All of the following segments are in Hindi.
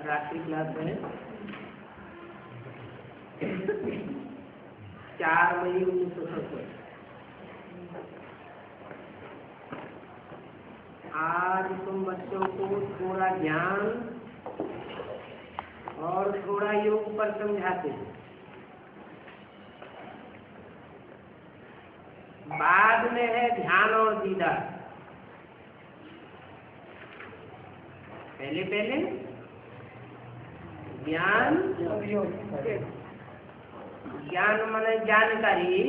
रात्रि क्लास है 4 मई 1970। आज तुम बच्चों को थोड़ा ज्ञान और थोड़ा योग पर समझाते हैं। बाद में है ध्यान और दीदार। पहले पहले ज्ञान, ज्ञान माने जानकारी,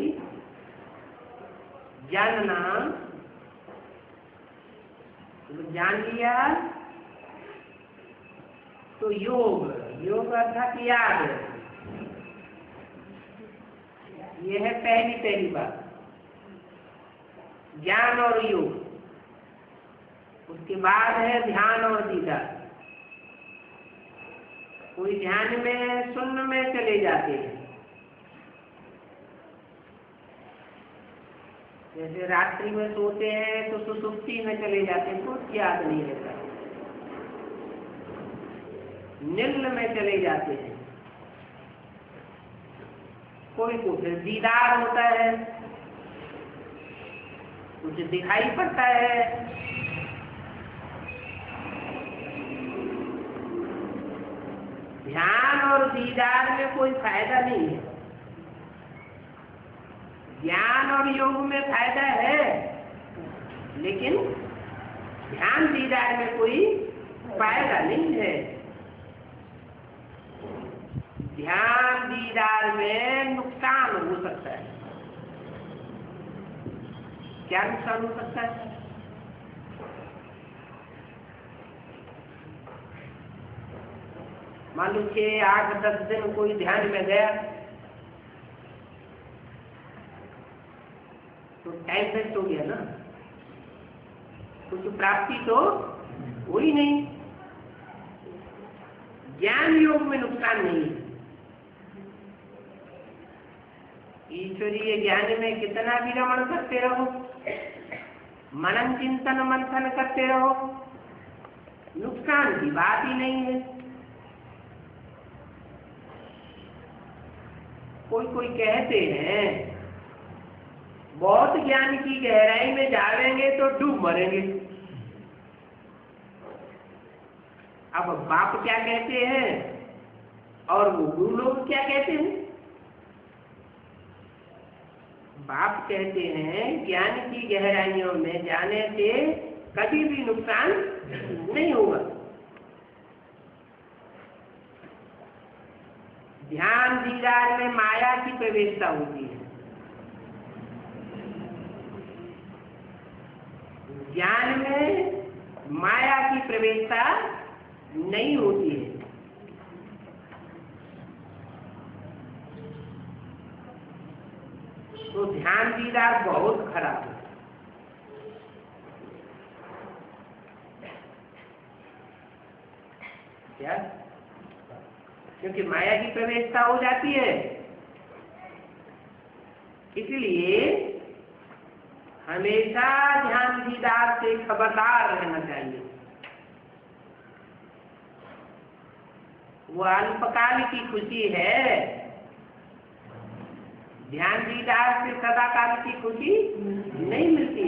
जानना, जान लिया तो योग, योग अर्थात याद। यह है पहली बात, ज्ञान और योग। उसके बाद है ध्यान और दीदार। कोई ध्यान में शून्य में चले जाते हैं, जैसे रात्रि में सोते हैं तो सुसुप्ति में चले जाते हैं, कुछ याद नहीं रहता। निम्न में चले जाते हैं। कोई को फिर दीदार होता है, कुछ दिखाई पड़ता है। ध्यान और दीदार में कोई फायदा नहीं है। ज्ञान और योग में फायदा है, लेकिन ध्यान दीदार में कोई फायदा नहीं है। ध्यान दीदार में नुकसान हो सकता है। क्या नुकसान हो सकता है? मान लो 6, 8, 10 दिन कोई ध्यान में गया तो टाइम वेस्ट हो गया ना, कुछ प्राप्ति तो हुई नहीं। ज्ञान योग में नुकसान नहीं है। ईश्वरीय ज्ञान में कितना भी रमण करते रहो, मनन चिंतन मंथन करते रहो, नुकसान की बात ही नहीं है। कोई कहते हैं बहुत ज्ञान की गहराई में जाएंगे तो डूब मरेंगे। अब बाप क्या कहते हैं और वो गुरु लोग क्या कहते हैं? बाप कहते हैं ज्ञान की गहराइयों में जाने से कभी भी नुकसान नहीं होगा। ध्यान दीदार में माया की प्रवेशता होती है, ज्ञान में माया की प्रवेशता नहीं होती है। तो ध्यान दीदार बहुत खराब है। क्या? क्योंकि माया की प्रवेशता हो जाती है। इसलिए हमेशा ध्यान दीदार से खबरदार रहना चाहिए। वो अल्पकाल की खुशी है, ध्यान दीदार से सदाकाल की खुशी नहीं मिलती।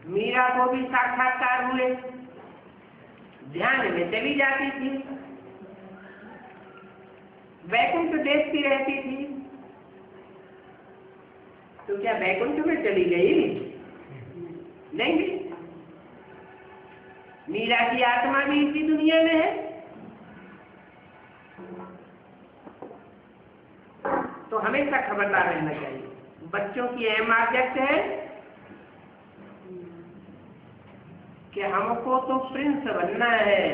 मीरा को भी साक्षात्कार हुए, ध्यान में चली जाती थी, वैकुंठ देखती रहती थी। तो क्या वैकुंठ में चली गई? नहीं, मीरा की आत्मा भी इसी दुनिया में है। तो हमेशा खबरदार रहना चाहिए। बच्चों की अहम आदत है कि हमको तो प्रिंस बनना है,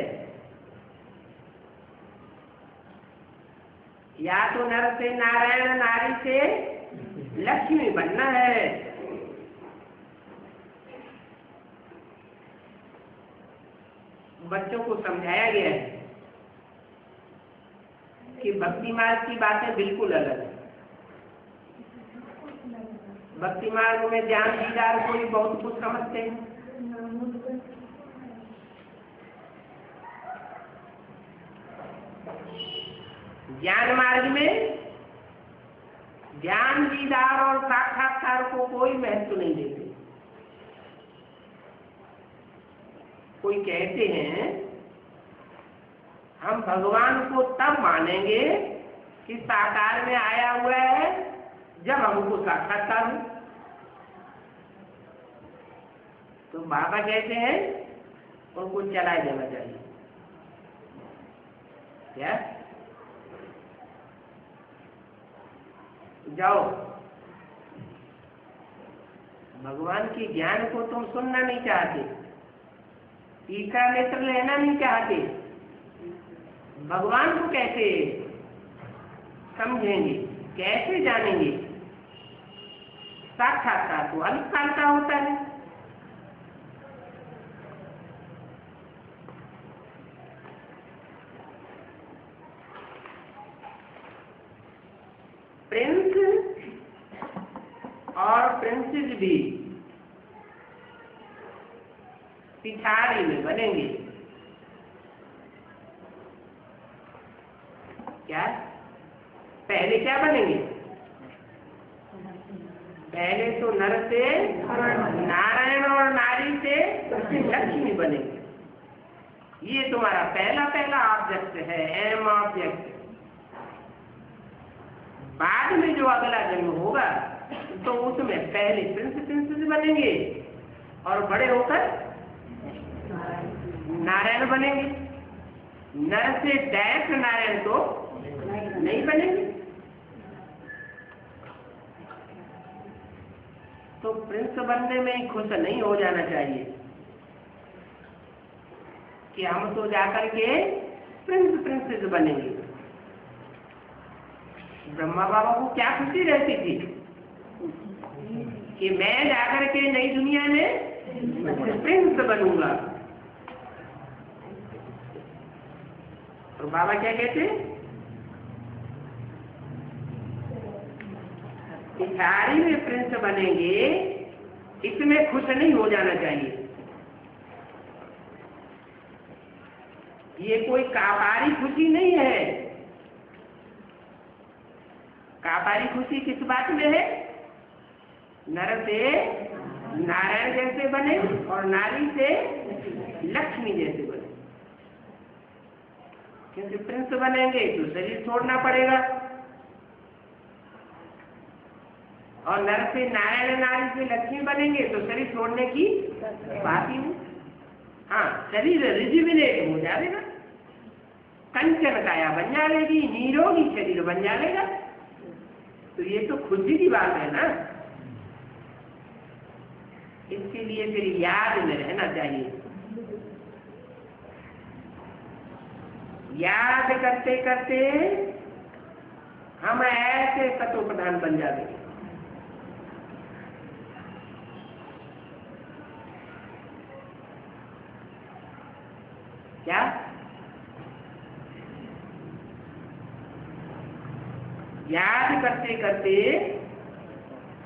या तो नर से नारायण, नारी से लक्ष्मी बनना है। बच्चों को समझाया गया है कि भक्ति मार्ग की बातें बिल्कुल अलग है। भक्ति मार्ग में ज्ञान दीदार को भी बहुत कुछ समझते हैं। ज्ञान मार्ग में ज्ञान दीदार और साक्षात्कार को कोई महत्व नहीं देते। कोई कहते हैं हम भगवान को तब मानेंगे कि साकार में आया हुआ है जब हमको साक्षात्कार हो। तो बाबा कहते हैं उनको चला जाना चाहिए। क्या जाओ, भगवान के ज्ञान को तुम सुनना नहीं चाहते, टीका नेत्र लेना नहीं चाहते, भगवान को कैसे समझेंगे, कैसे जानेंगे? साक्षात्कार तो अल्प काल का होता है। प्रिंस और प्रिंसेस भी पिछाड़ी में बनेंगे। क्या पहले क्या बनेंगे? पहले तो नर से नारायण और नारी से लक्ष्मी बनेंगे। ये तुम्हारा पहला ऑब्जेक्ट है, एम ऑब्जेक्ट। बाद में जो अगला जन्म होगा तो उसमें पहले प्रिंसेस बनेंगे और बड़े होकर नारायण बनेंगे। नर से डायरेक्ट नारायण तो नहीं बनेंगे। तो प्रिंस बनने में ही खुश नहीं हो जाना चाहिए कि हम तो जाकर के प्रिंसेस बनेंगे। ब्रह्मा बाबा को क्या खुशी रहती थी कि मैं जाकर के नई दुनिया में प्रिंस बनूंगा। और बाबा क्या कहते? पिछाड़ी में प्रिंस बनेंगे, इसमें खुश नहीं हो जाना चाहिए। ये कोई कापारी खुशी नहीं है। कापारी खुशी किस बात में है? नर से नारायण जैसे बने और नारी से लक्ष्मी जैसे बने। क्योंकि प्रिंस बनेंगे तो शरीर छोड़ना पड़ेगा, और नर से नारायण नारी से लक्ष्मी बनेंगे तो शरीर छोड़ने की बात ही नहीं। हाँ, शरीर रिजुविनेट हो जाएगा, कंचन काया बन जाएगी, निरोगी शरीर बन जाएगा। तो ये तो खुशी की बात है ना। इसके लिए फिर याद में रहना चाहिए। याद करते करते हम ऐसे तत्व प्रधान बन जाएंगे। क्या याद करते करते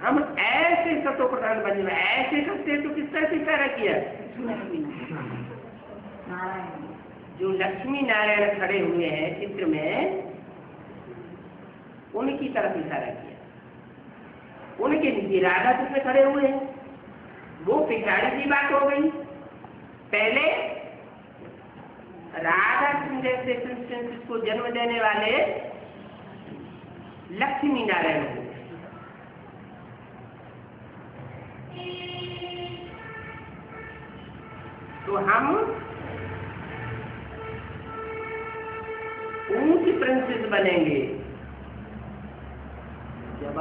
हम ऐसे सतो प्रधान बन जाए। ऐसे करते तो किस तरह से इशारा किया? जो लक्ष्मी नारायण खड़े हुए हैं चित्र में, उनकी तरफ इशारा किया। उनके नीचे राधा कृष्ण खड़े हुए हैं। वो पिछाड़ी की बात हो गई। पहले राधा कृष्ण जैसे प्रिंसेस को जन्म देने वाले लक्ष्मी नारायण हो। तो हम उनकी प्रिंसेस बनेंगे। जब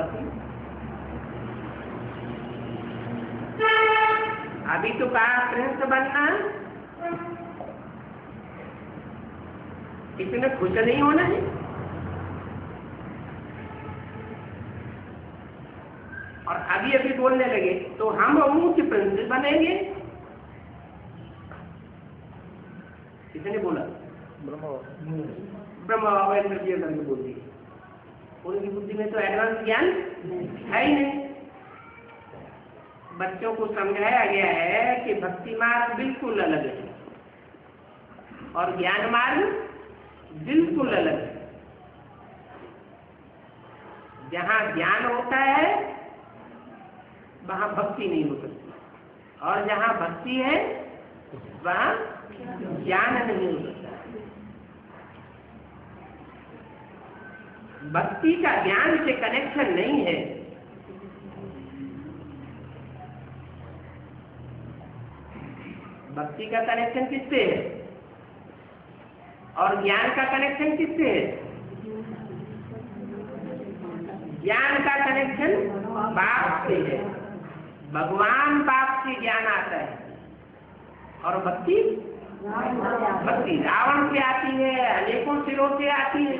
अभी तो कहा प्रिंस बनना, इसमें खुश नहीं होना है। और अभी अभी बोलने लगे तो हम उनकी प्रिंसेस बनेंगे। किसने बोला? ब्रह्मा बाबा इंटरव्यू करके बोल दिए। उनकी बुद्धि में तो एडवांस ज्ञान है ही नहीं। बच्चों को समझाया गया है कि भक्ति मार्ग बिल्कुल अलग है और ज्ञान मार्ग बिल्कुल अलग है। जहाँ ज्ञान होता है वहाँ भक्ति नहीं हो सकती, और जहाँ भक्ति है वहां ज्ञान नहीं हो सकता। भक्ति का ज्ञान से कनेक्शन नहीं है। भक्ति का कनेक्शन किससे है और ज्ञान का कनेक्शन किससे है? ज्ञान का कनेक्शन बाप से है। भगवान बाप से ज्ञान आता है और भक्ति भक्ति रावण से आती है, अनेकों सिरों से आती है।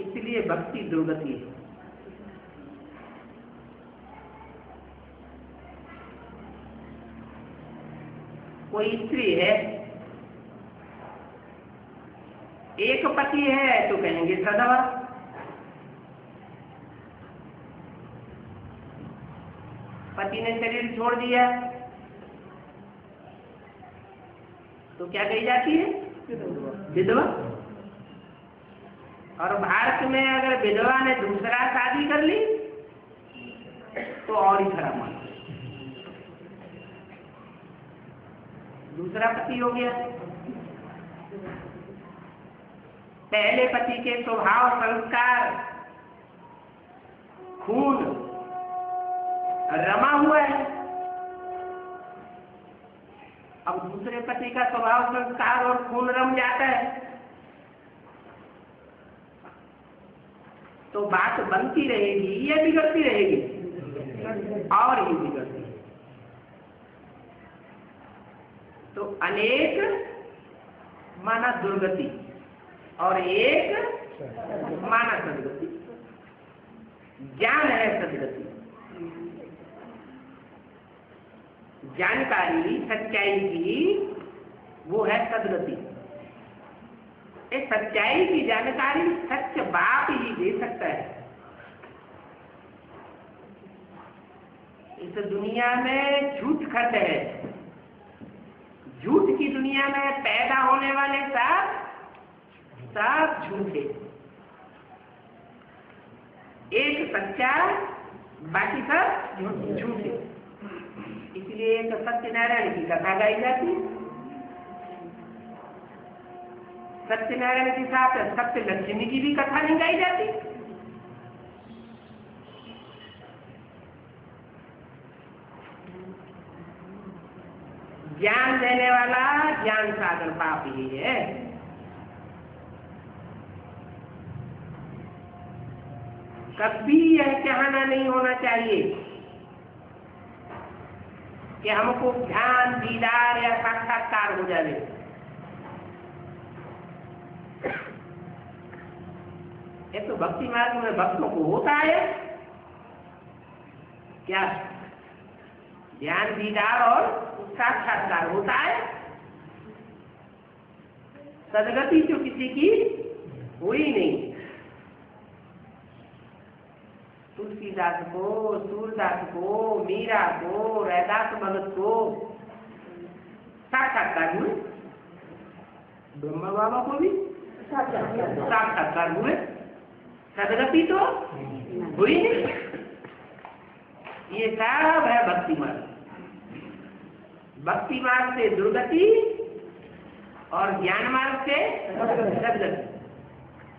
इसलिए भक्ति दुर्गति है। कोई स्त्री है, एक पति है तो कहेंगे सधवा, पति ने शरीर छोड़ दिया तो क्या कही जाती है? विधवा। और भारत में अगर विधवा ने दूसरा शादी कर ली तो और ही खराब मान, दूसरा पति हो गया। पहले पति के स्वभाव, संस्कार, खून रमा हुआ है, अब दूसरे पति का स्वभाव, संस्कार और खून रम जाता है तो बात बनती रहेगी या बिगड़ती रहेगी? और ही बिगड़ती है। तो अनेक माना दुर्गति और एक माना सदगति। ज्ञान है सदगति, जानकारी सच्चाई की वो है सदगति। इस सच्चाई की जानकारी सच बाप ही दे सकता है। इस दुनिया में झूठ खट है, झूठ की दुनिया में पैदा होने वाले सब झूठे, एक सच्चा बाकी सब झूठे। इसलिए एक सत्यनारायण की कथा गाई जाती है। सत्यनारायण के साथ सत्य लक्ष्मी की भी कथा नहीं गाई जाती। ज्ञान देने वाला ज्ञान सागर बाप ही है। कभी यह कहना नहीं होना चाहिए कि हमको ध्यान, दीदार या साक्षात्कार हो जाए। ये तो भक्ति मार्ग में भक्तों को होता है क्या? ध्यान, दीदार और साक्षात्कार होता है। सदगति तो किसी की हुई नहीं। तुलसीदास को, सूरदास को, मीरा को, रैदास भगत को साक्षात्कार हुए, ब्रह्मा बाबा को भी साक्षात्कार हुए, सदगति तो हुई नहीं। ये सब है भक्ति मार्ग। भक्ति मार्ग से दुर्गति और ज्ञान मार्ग से सदगति।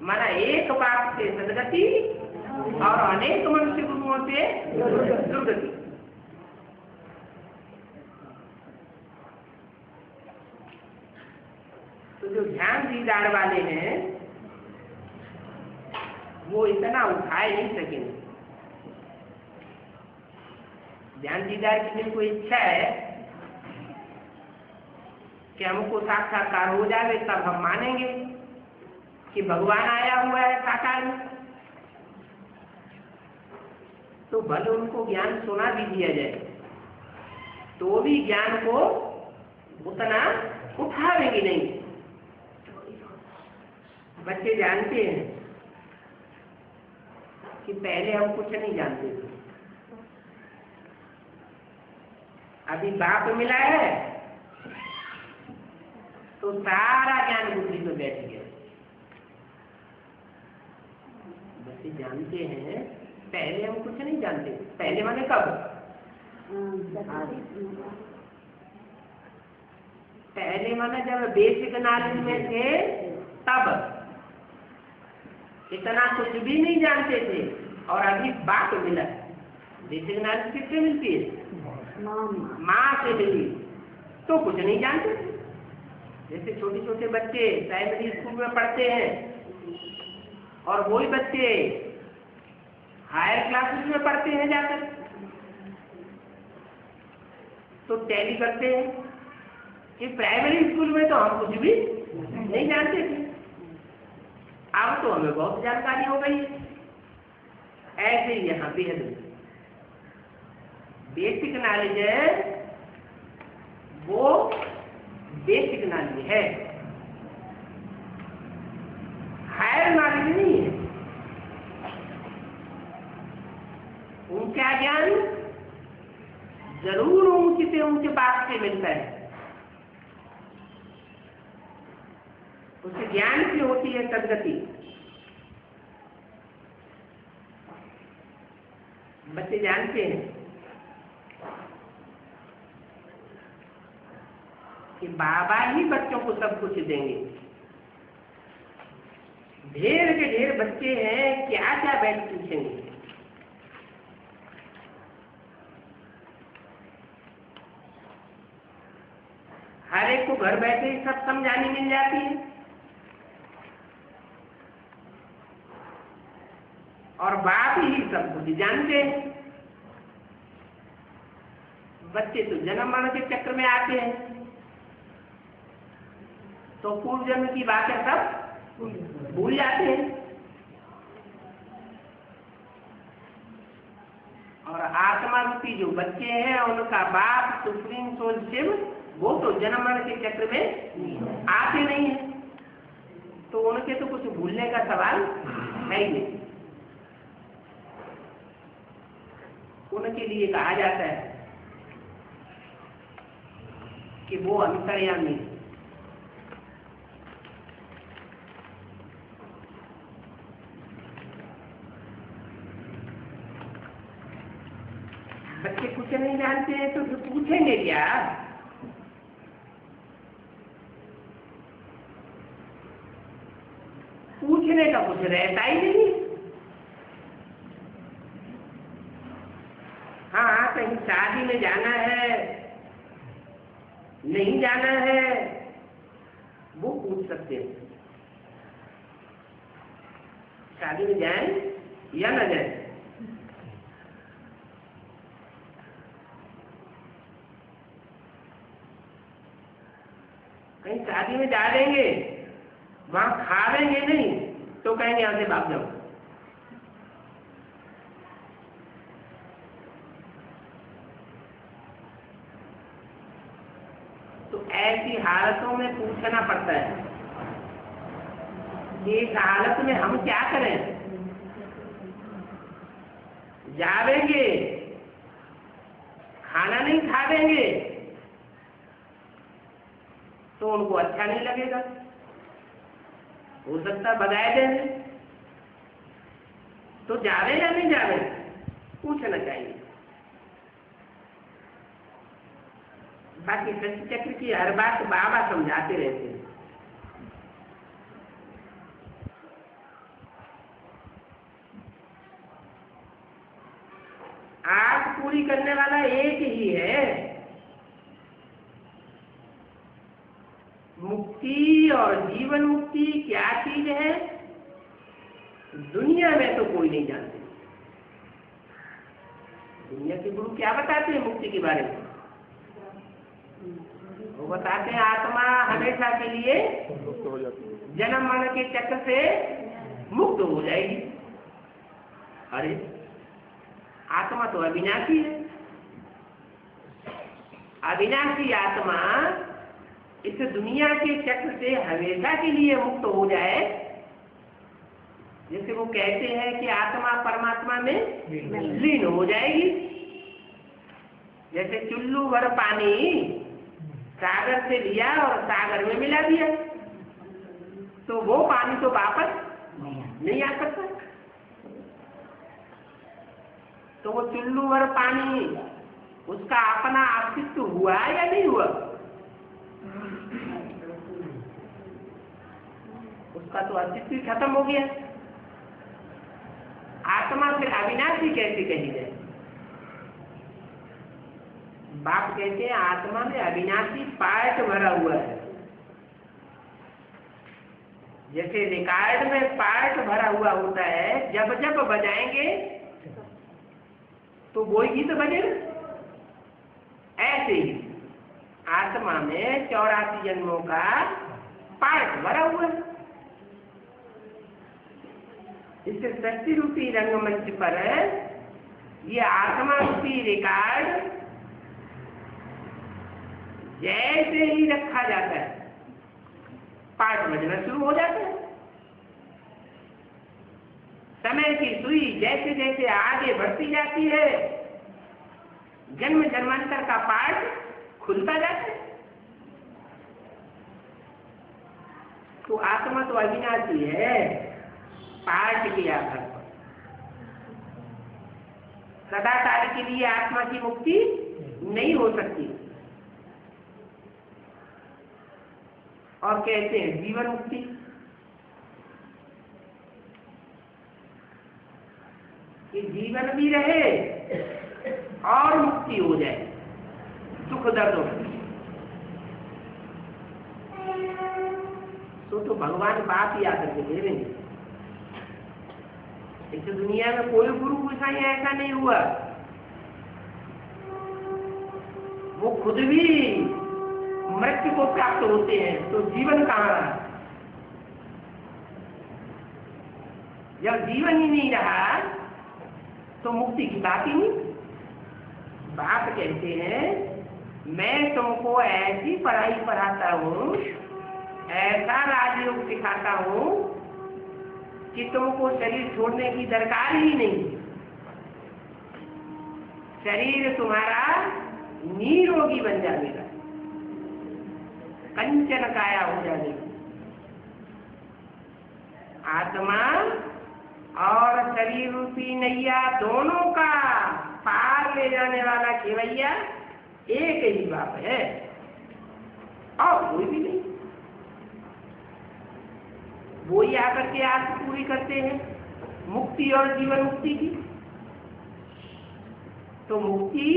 माना एक बात से सदगति और अनेक मनुष्य गुरुओं से दुर्गति। तो जो ध्यान दीदार वाले हैं वो इतना उठाए नहीं सकेंगे। ध्यान दीदार की जिनको इच्छा है कि हमको साक्षात्कार हो जाए तब हम मानेंगे कि भगवान आया हुआ है साकार में, तो भले उनको ज्ञान सुना भी दिया जाए तो भी ज्ञान को उतना उठावेंगे नहीं। बच्चे जानते हैं कि पहले हम कुछ नहीं जानते थे, अभी बाप मिला है तो सारा ज्ञान बुद्धि में बैठ गया। बच्चे जानते हैं पहले हम कुछ नहीं जानते। पहले माने कब? पहले माना जब बेसिक नॉलेज में थे तब इतना कुछ भी नहीं जानते थे, और अभी बात मिला। बेसिक नॉलेज किससे मिलती है? माँ से मिली, तो कुछ नहीं जानते थे। जैसे छोटे छोटे बच्चे प्राइमरी स्कूल में पढ़ते हैं, और वही बच्चे हायर क्लासेस में पढ़ते हैं जाकर, तो टैली करते हैं। ये प्राइमरी स्कूल में तो हम कुछ भी नहीं जानते थे, अब तो हमें बहुत जानकारी हो गई है। ऐसे ही यहाँ पे बेसिक नॉलेज है, वो बेसिक नॉलेज है, हायर नॉलेज नहीं है। ऊंचा ज्ञान जरूर ऊंचे से ऊंचे बात से मिलता है, उस ज्ञान की होती है सदगति। बच्चे जानते हैं कि बाबा ही बच्चों को सब कुछ देंगे। ढेर के ढेर बच्चे हैं, क्या क्या बैठ पूछेंगे। हर एक को घर बैठे ही सब समझानी मिल जाती है, और बाप ही सब कुछ जानते हैं। बच्चे तो जन्म मरण के चक्र में आते हैं, तो पूर्व जन्म की बातें सब भूल जाते हैं, और आत्मा रूपी जो बच्चे हैं उनका बाप सुप्रीम सोल शिव, वो तो जन्म मरण के चक्र में आते नहीं है, तो उनके तो कुछ भूलने का सवाल है ही नहीं। उनके लिए कहा जाता है कि वो अंतर्यामी। बच्चे कुछ नहीं जानते हैं तो फिर पूछेंगे क्या? पूछने का कुछ रहता ही नहीं। हाँ, कहीं शादी में जाना है, नहीं जाना है, वो पूछ सकते हैं। शादी में जाएं या न जाएं, कहीं शादी में जा देंगे, वहां खावेंगे नहीं, तो कहेंगे यहां से भाग जाओ। तो ऐसी हालतों में पूछना पड़ता है। इस हालत में हम क्या करें? जावेंगे, खाना नहीं खा देंगे, तो उनको अच्छा नहीं लगेगा, हो सकता भगाए देंगे। तो जावे या नहीं जावे, पूछना चाहिए। बाकी सृष्टि चक्र की हर बात बाबा समझाते रहते हैं। आग पूरी करने वाला एक ही है। मुक्ति और जीवन मुक्ति क्या चीज है, दुनिया में तो कोई नहीं जानते। दुनिया के गुरु क्या बताते हैं मुक्ति के बारे में? वो बताते हैं आत्मा हमेशा के लिए जन्म मरण के चक्र से मुक्त हो जाएगी। अरे आत्मा तो अविनाशी है। अविनाशी आत्मा इस दुनिया के चक्र से हमेशा के लिए मुक्त हो जाए। जैसे वो कहते हैं कि आत्मा परमात्मा में लीन हो जाएगी। जैसे चुल्लू भर पानी सागर से लिया और सागर में मिला दिया, तो वो पानी तो वापस नहीं आ सकता। तो वो चुल्लू भर पानी उसका अपना अस्तित्व हुआ या नहीं हुआ? उसका तो अस्तित्व ही खत्म हो गया। आत्मा फिर अविनाशी कैसे कही जाए? बाप कहते हैं आत्मा में अविनाशी पार्ट भरा हुआ है। जैसे रिकॉर्ड में पार्ट भरा हुआ होता है, जब जब बजाएंगे तो वो गीत बजेगा। ऐसे ही आत्मा में 84 जन्मों का पार्ट भरा हुआ है। इस सृष्टि रूपी रंगमंच पर ये आत्मा रूपी रिकॉर्ड जैसे ही रखा जाता है, पार्ट बजना शुरू हो जाता है। समय की सुई जैसे जैसे आगे बढ़ती जाती है, जन्म जन्मांतर का पार्ट खुलता जाता है। तो आत्मा तो अविनाशी है, पार्ट के आधार पर। सदा काल के लिए आत्मा की मुक्ति नहीं हो सकती। और कहते हैं जीवन मुक्ति। कि जीवन भी रहे और मुक्ति हो जाए सुख दर्दों में। तो भगवान बात याद करके दे रहे हैं। इस दुनिया में कोई गुरु गोसाई ऐसा नहीं हुआ, वो खुद भी मृत्यु को प्राप्त होते हैं, तो जीवन कहाँ रहा? जब जीवन ही नहीं रहा तो मुक्ति की बात ही नहीं। बाप कहते हैं मैं तुमको ऐसी पढ़ाई पढ़ाता हूँ, ऐसा राजयोग सिखाता हूँ कि तुमको शरीर छोड़ने की दरकार ही नहीं। शरीर तुम्हारा निरोगी बन जाएगा, कंचन काया हो जाएगी। आत्मा और शरीर रूपी नैया दोनों का पार ले जाने वाला केवैया एक ही बाप है और कोई भी नहीं। वो ही आकर के आस पूरी करते हैं मुक्ति और जीवन मुक्ति की। तो मुक्ति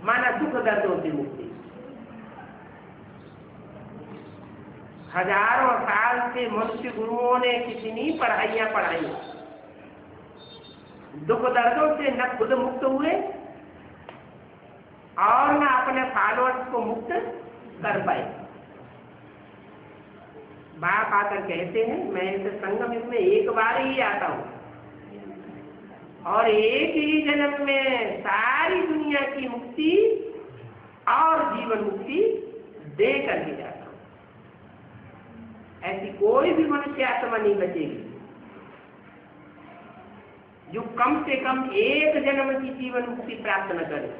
माना दुख दर्दों से मुक्ति। हजारों साल से मनुष्य गुरुओं ने कितनी पढ़ाइयां पढ़ाई, दुख दर्दों से न खुद मुक्त हुए और न अपने फॉलोअर्स को मुक्त कर पाए। बाप आकर कहते हैं मैं इस संगम युग में एक बार ही आता हूं और एक ही जन्म में सारी दुनिया की मुक्ति और जीवन मुक्ति दे करके जाता हूं। ऐसी कोई भी मनुष्य आत्मा नहीं बचेगी जो कम से कम एक जन्म की जीवन मुक्ति प्राप्त न करे।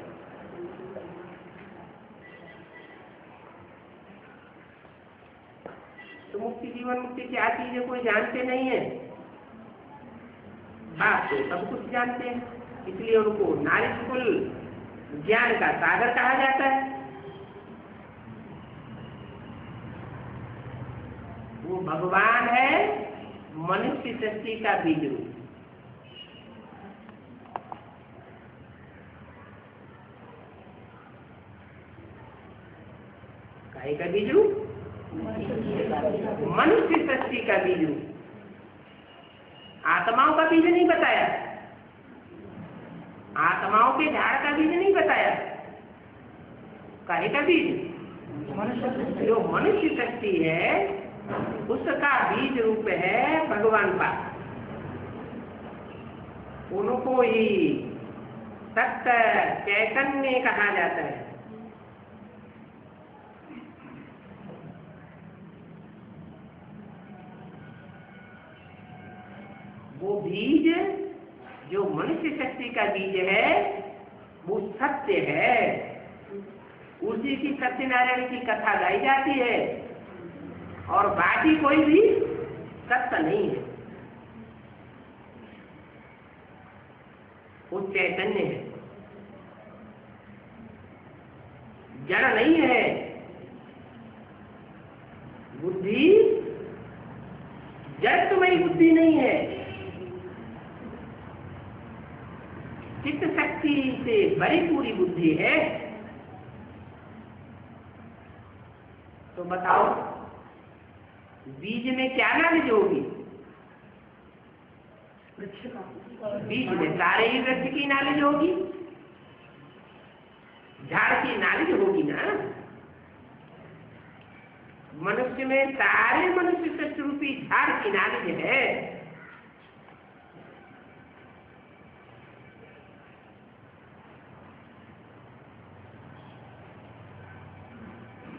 तो मुक्ति जीवन मुक्ति क्या चीज है कोई जानते नहीं है। बात तो सब कुछ जानते हैं, इसलिए उनको नारिशकुल ज्ञान का सागर कहा जाता है। वो भगवान है मनुष्य सृष्टि का बीज रूप। काहे का बीज रूप? मनुष्य सृष्टि का बीज रूप। आत्माओं का बीज नहीं बताया, आत्माओं के झाड़ का बीज नहीं बताया। काहे का बीज? जो मनुष्य सृष्टि है उसका बीज रूप है भगवान का। उनको ही सत्य चैतन्य कहा जाता है। वो बीज जो मनुष्य शक्ति का बीज है वो सत्य है। उसी की सत्यनारायण की कथा गाई जाती है और बाकी कोई भी सत्य नहीं है। वो चैतन्य है। जड़ नहीं है। बुद्धि जड़ तुम्हारी बुद्धि नहीं है। चित्त शक्ति से बड़ी पूरी बुद्धि है। तो बताओ बीज में क्या नॉलेज होगी? बीज में सारे ही वृक्ष की नॉलेज होगी, झाड़ की नॉलेज होगी ना। मनुष्य में सारे मनुष्य सत्य रूपी झाड़ की नॉलेज है।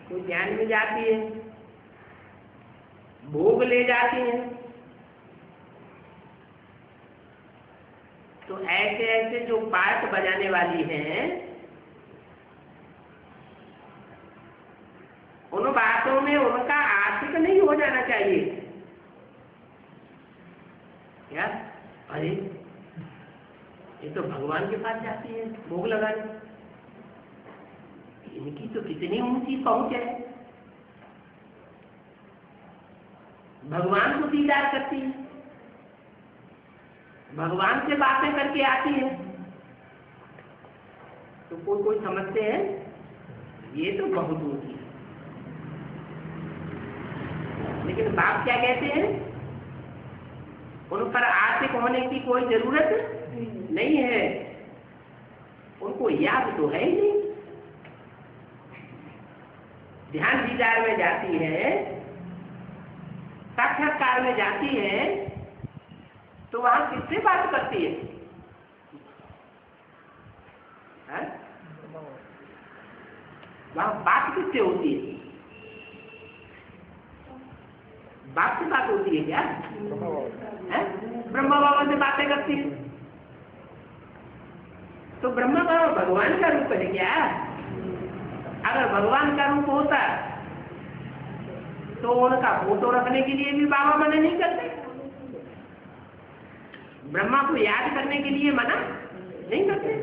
कोई ज्ञान में जाती है, भोग ले जाती है, तो ऐसे ऐसे जो पार्ट बजाने वाली हैं, उन बातों में उनका आशिक नहीं हो जाना चाहिए। क्या? अरे ये तो भगवान के पास जाती है भोग लगाने, इनकी तो कितनी ऊंची पहुंच है, भगवान को दीदार करती है, भगवान से बातें करके आती है। तो कोई समझते हैं ये तो बहुत ऊंची है। लेकिन बाप क्या कहते हैं? उन पर आशिक होने की कोई जरूरत नहीं है, उनको याद तो है ही नहीं। ध्यान दीदार में जाती है, साक्षात्कार में जाती है, तो वहां किससे बात करती है? वहां बात किससे होती है? बाप से बात होती है क्या? ब्रह्मा बाबा से बातें करती है। तो ब्रह्मा बाबा भगवान का रूप है क्या? अगर भगवान का रूप होता तो उनका फोटो रखने के लिए भी बाबा मना नहीं करते, ब्रह्मा को याद करने के लिए मना नहीं करते।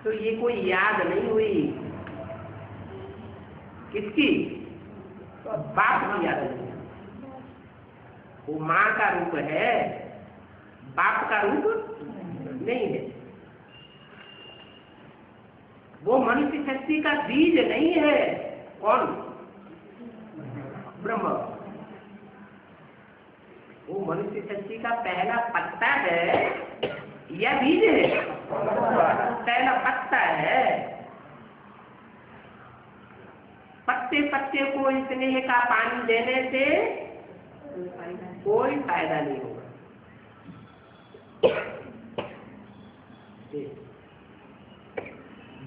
तो ये कोई याद नहीं हुई, किसकी? बाप की याद नहीं। वो माँ का रूप है, बाप का रूप नहीं है। वो मनुष्य शक्ति का बीज नहीं है। कौन? ब्रह्म। वो मनुष्य शक्ति का पहला पत्ता है या बीज है? पहला पत्ता है। पत्ते पत्ते को स्नेह का पानी देने से कोई फायदा नहीं होगा।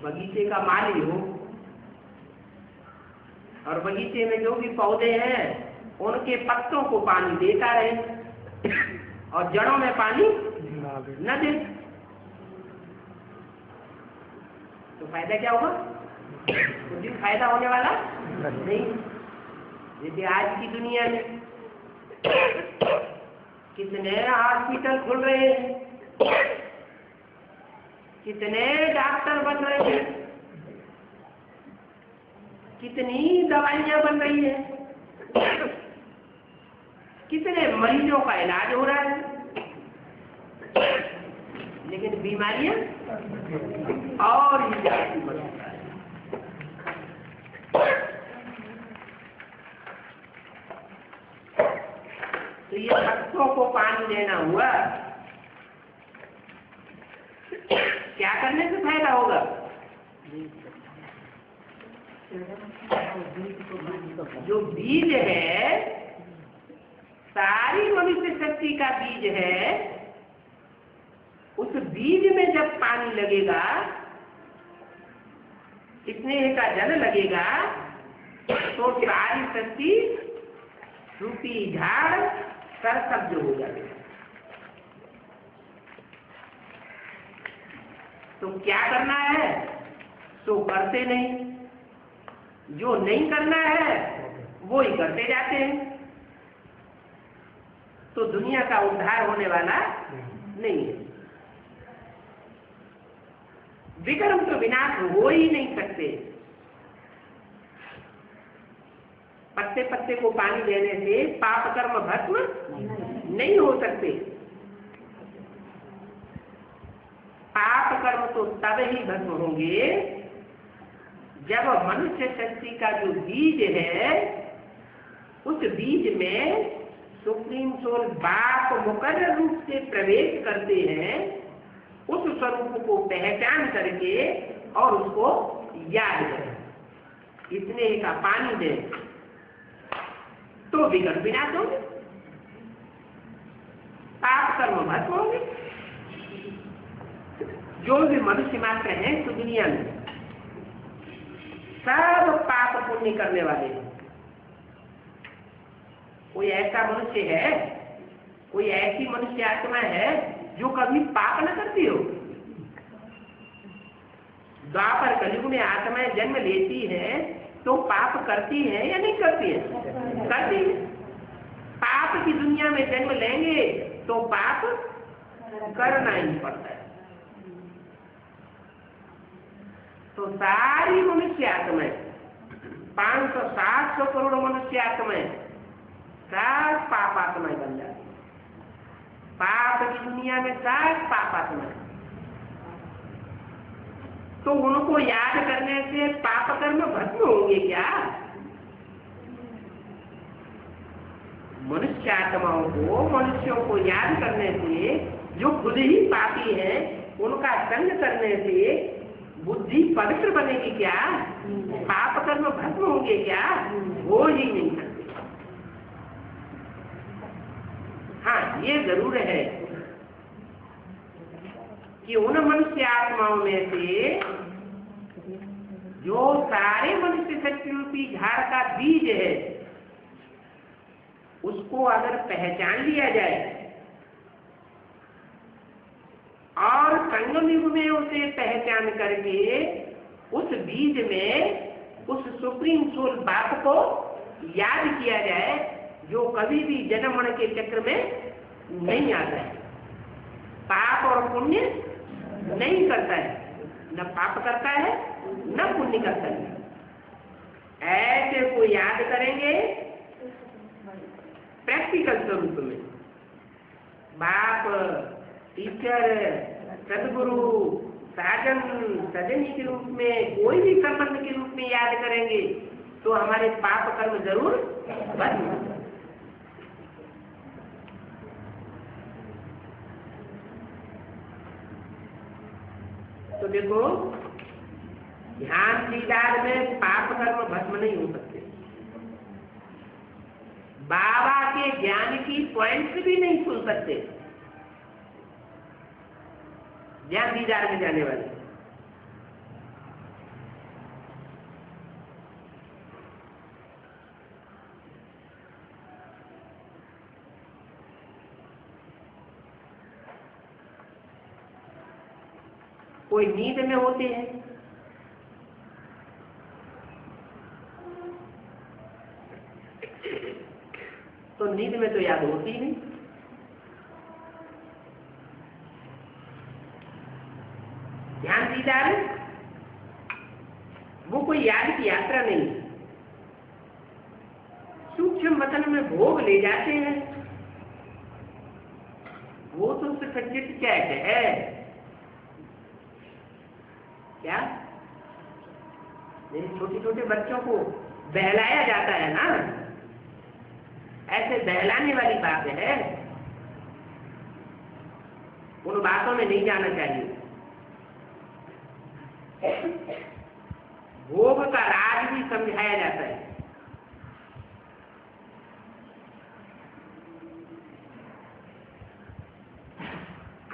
बगीचे का माली हो और बगीचे में जो भी पौधे हैं उनके पत्तों को पानी देता रहे और जड़ों में पानी न दे, तो फायदा क्या होगा? कुछ भी फायदा होने वाला नहीं। जैसे आज की दुनिया में कितने हॉस्पिटल खुल रहे हैं, कितने डॉक्टर बन रहे हैं, कितनी दवाइयां बन रही है, कितने मरीजों का इलाज हो रहा है, लेकिन बीमारियां और ही ज्यादा बढ़ रही है। तो ये पत्तों को पानी देना हुआ, क्या करने से फायदा होगा? जो बीज है, सारी मनुष्य शक्ति का बीज है, उस बीज में जब पानी लगेगा, स्नेह का जल लगेगा, तो सारी शक्ति रूपी झाड़ सरसब्ज हो जाएगा। तो क्या करना है? तो करते नहीं, जो नहीं करना है वो ही करते जाते हैं। तो दुनिया का उद्धार होने वाला नहीं है। विकर्म तो विनाश हो ही नहीं सकते। पत्ते पत्ते को पानी देने से पाप कर्म भस्म नहीं हो सकते। पाप कर्म तो तब ही भस्म होंगे जब मनुष्य शक्ति का जो बीज है उस बीज में सुप्रीम सोल बाप मुकर्रर रूप से प्रवेश करते हैं, उस स्वरूप को पहचान करके और उसको याद करें, इतने का पानी दे तो विकर्म विनाश होंगे, पाप कर्म भस्म होंगे। जो भी मनुष्य मात्र हैं तो दुनिया में सब पाप पुण्य करने वाले हैं। कोई ऐसा मनुष्य है, कोई ऐसी मनुष्य आत्मा है जो कभी पाप न करती हो? द्वापर कलयुग में आत्माएं जन्म लेती है तो पाप करती है या नहीं करती है? करती है। पाप की दुनिया में जन्म लेंगे तो पाप करना ही पड़ता है। तो सारी मनुष्य आत्माएं 500-700 करोड़ मनुष्य आत्माएं सब पाप आत्माएं बन जाती। पाप की दुनिया में सब पाप आत्माएं, तो उनको याद करने से पाप कर्म भस्म होंगे क्या? मनुष्य आत्माओं को, मनुष्यों को याद करने से जो खुद ही पापी है उनका संग करने से बुद्धि पवित्र बनेगी क्या? पाप कर्म भस्म होंगे क्या? हो ही नहीं सकते। हाँ, ये जरूर है कि उन मनुष्य आत्माओं में से जो सारे मनुष्य शक्ति रूपी झाड़ का बीज है उसको अगर पहचान लिया जाए और संगम युग में उसे पहचान करके उस बीज में उस सुप्रीम सोल बाप को याद किया जाए जो कभी भी जन्म मरण के चक्र में नहीं आता है, पाप और पुण्य नहीं करता है, न पाप करता है न पुण्य करता है। ऐसे को याद करेंगे प्रैक्टिकल स्वरूप में, बाप, टीचर, सदगुरु, साजन, सजनी के रूप में, कोई भी संबंध के रूप में याद करेंगे तो हमारे पाप कर्म जरूर बंद। तो देखो, ध्यान दीदार में पाप कर्म भस्म नहीं हो सकते। बाबा के ज्ञान की पॉइंट्स भी नहीं सुन सकते ध्यान दीदार में जाने वाले। कोई नींद में होते हैं, तो नींद में तो याद होती नहीं। ध्यान दीदार वो कोई याद की यात्रा नहीं, सूक्ष्म वतन में भोग ले जाते हैं, वो तो सिर्फ चित चैट है। क्या छोटे छोटे बच्चों को बहलाया जाता है ना, ऐसे बहलाने वाली बात है, उन बातों में नहीं जाना चाहिए। भोग का राज भी समझाया जाता है।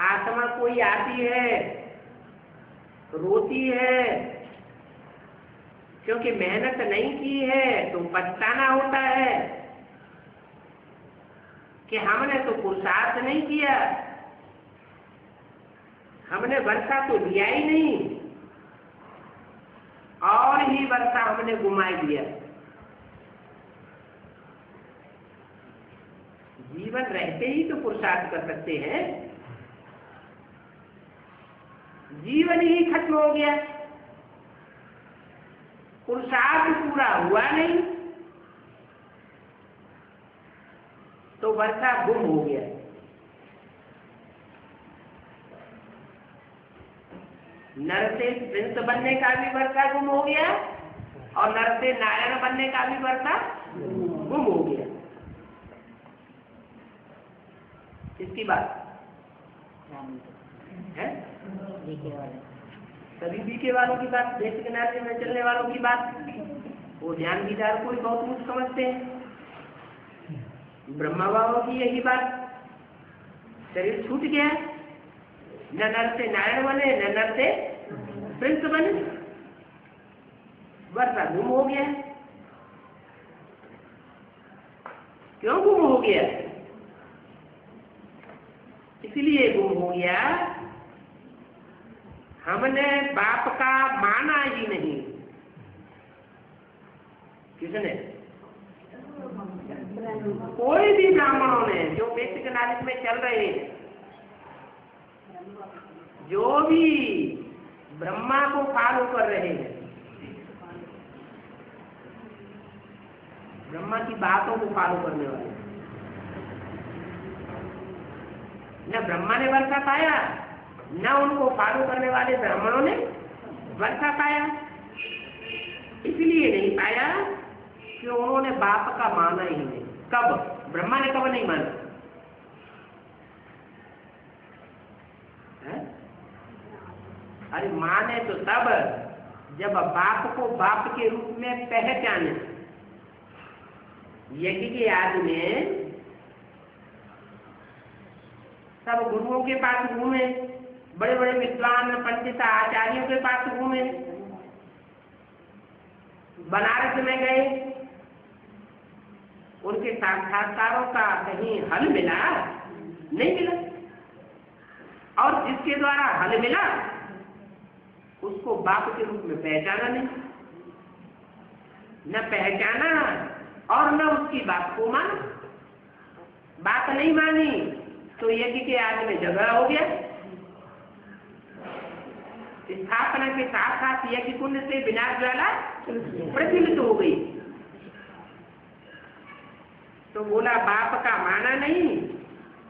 आत्मा कोई आती है, रोती है, क्योंकि मेहनत नहीं की है तो पछताना होता है कि हमने तो पुरुषार्थ नहीं किया, हमने वर्षा तो लिया ही नहीं और ही वर्षा हमने गुमा दिया। जीवन रहते ही तो पुरुषार्थ कर सकते हैं। जीवन ही खत्म हो गया, पुरुषार्थ पूरा हुआ नहीं, तो वर्षा गुम हो गया। नर से प्रिंस बनने का भी वर्षा गुम हो गया और नर से नारायण बनने का भी वर्षा गुम हो गया। इसकी बात है सभी बीके वालों की बात, देश किनारे में चलने वालों की बात, वो ज्ञान विचार को बहुत कुछ समझते हैं। ब्रह्मा बाबा की यही बात, शरीर छूट गया, न नर से नारायण बने न नर से प्रिंस बने, वर्षा गुम हो गया। क्यों गुम हो गया? इसलिए गुम हो गया, हमने बाप का माना ही नहीं। किसने? कोई भी ब्राह्मणों ने, जो बेसिक नॉलेज में चल रहे हैं, जो भी ब्रह्मा को फॉलो कर रहे हैं, ब्रह्मा की बातों को फॉलो करने वाले, न ब्रह्मा ने वर्षा पाया, न उनको फॉलो करने वाले ब्राह्मणों ने वर्षा पाया। इसलिए नहीं पाया कि उन्होंने बाप का माना ही नहीं। कब? ब्रह्मा ने कब नहीं माना? अरे माने तो तब जब बाप को बाप के रूप में पहचाने। यज्ञ के आदि में सब गुरुओं के पास घूमे, बड़े बड़े विद्वान पंडित आचार्यों के पास घूमे, बनारस में गए, उनके साक्षात्कारों का कहीं हल मिला? नहीं मिला। और जिसके द्वारा हल मिला उसको बाप के रूप में पहचाना नहीं, न पहचाना और न उसकी बात को माना। बात नहीं मानी तो यज्ञ के आदि में झगड़ा हो गया। स्थापना के साथ साथ यज्ञ कुंड से विनाश ज्वाला प्रज्वलित हो गई। तो बोला बाप का माना नहीं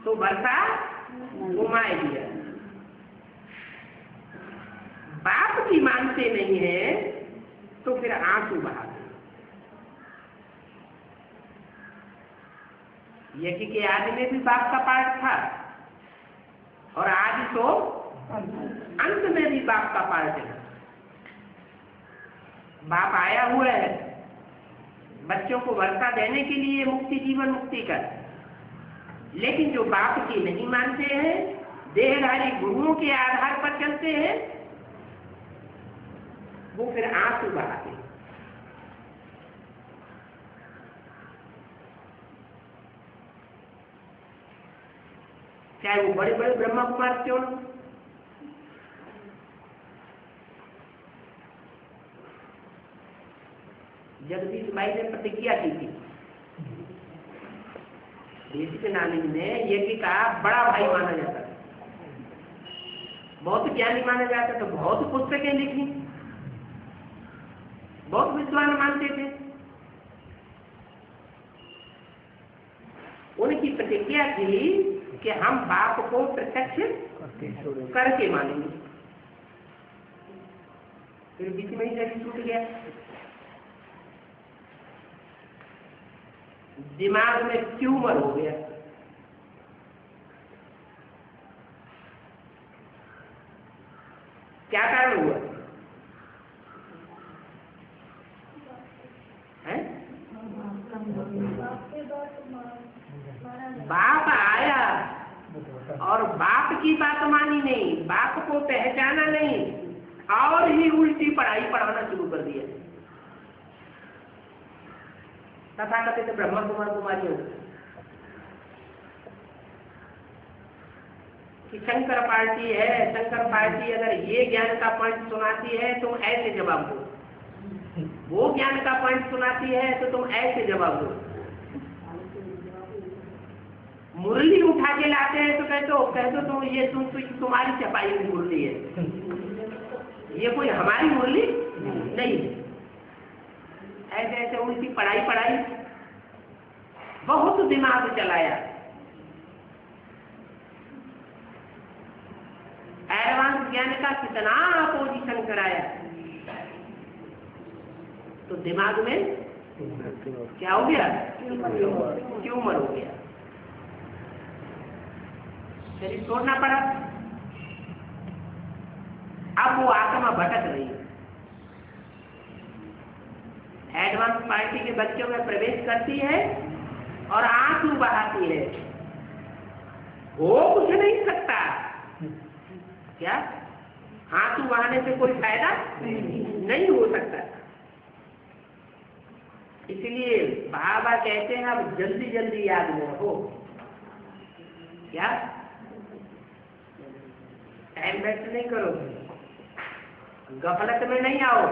तो वर्षा घुमाए दिया। बाप की मानते नहीं है तो फिर आंसू बहा दे। यज्ञ के आदि में भी बाप का पाठ था और आदि तो अंत में भी बाप का पाठ है। बाप आया हुआ है बच्चों को वर्षा देने के लिए, मुक्ति जीवन मुक्ति का। लेकिन जो बाप की नहीं मानते हैं, देहधारी गुरुओं के आधार पर चलते हैं, वो फिर आंसू बहाते। चाहे वो बड़े बड़े ब्रह्मा कुमार क्यों न। जगदीश भाई ने प्रतिज्ञा की थी देश के नालिक में, यज्ञ का बड़ा भाई माना जाता था, बहुत ज्ञानी माना जाता था, बहुत पुस्तकें लिखी, बहुत विद्वान मानते थे। उनकी प्रतिज्ञा थी कि हम बाप को प्रत्यक्ष करके मानेंगे। फिर बीच में ही शरीर छूट गया, दिमाग में ट्यूमर हो गया। क्या कारण हुआ है? बाप आया और बाप की बात मानी नहीं, बाप को पहचाना नहीं और ही उल्टी पढ़ाई पढ़ाना शुरू कर दिया। तथा कथित ब्रह्मा कुमार कुमारियों कि शंकर पार्टी है, शंकर पार्टी अगर ये ज्ञान का पॉइंट सुनाती है तुम ऐसे जवाब दो, वो ज्ञान का पॉइंट सुनाती है तो तुम ऐसे जवाब दो। मुरली उठा के लाते हैं तो कह दो तो ये तुम्हारी चपाई की मुरली है, ये कोई हमारी मुरली नहीं। ऐसे ऐसे उनकी पढ़ाई बहुत दिमाग चलाया, एडवांस ज्ञान का कितना अपोजिशन कराया, तो दिमाग में क्या हो गया, ट्यूमर हो गया, शरीर छोड़ना पड़ा। अब वो आत्मा भटक रही है, एडवांस पार्टी के बच्चों में प्रवेश करती है और आंसू बहाती है। हो कुछ नहीं सकता, क्या आंसू बहाने से कोई फायदा नहीं हो सकता। इसलिए बाबा कहते हैं अब जल्दी जल्दी याद में रहो, क्या टाइम वेस्ट नहीं करो, गफलत में नहीं आओ,